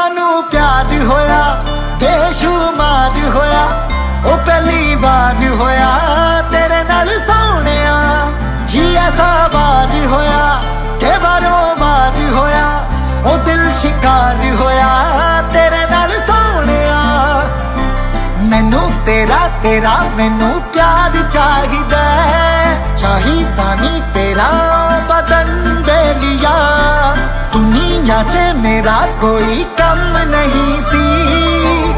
सानू प्यार होया बेशुमार होया, ओ पहली बार होया तेरे नाल सोहणिया। जी ऐसा बार होया के बारों मार होया, ओ दिल शिकार होया तेरे नाल सोहणिया। मैनू तेरा तेरा मैनू प्यार चाहिदा, चाहिदा नी तेरा बदन बेलिया। दुनिया च मेरा कोई कम नहीं सी,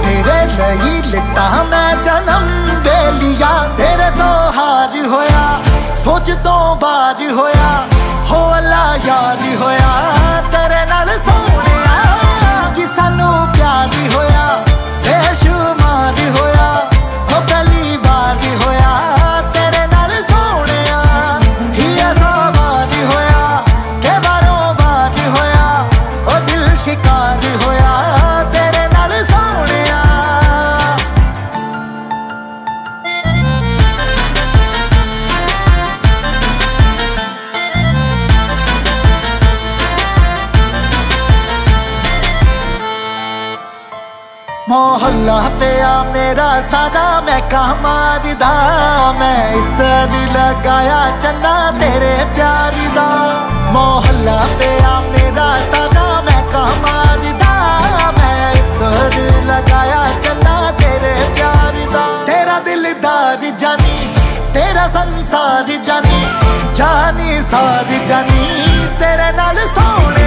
तेरे लई लिता मैं जन्म बेलिया। तेरे तो हार होया सोच तो बार होया, हो अल्लाह यार होया तेरे नाल सोहणिया। जी सानू प्यार होया बेशुमार होया, हो पहली बार होया तेरे नाल सोहणिया। जी ऐसा बार होया के बारों बार होया, ओ दिल शिकार होया तेरे नाल सोहणिया। मोहल्ला पिया मेरा सारा मैं कहा मारदा, मैं इतर लगाया चन्ना तेरे प्यार दा। मोहल्ला पिया मेरा सारा मैं कहा मारदा, मैं इतर लगाया चन्ना तेरे प्यार दा। तेरा दिलदार जानी तेरा संसार जानी, जानी सार जानी तेरे नाल सोहणे।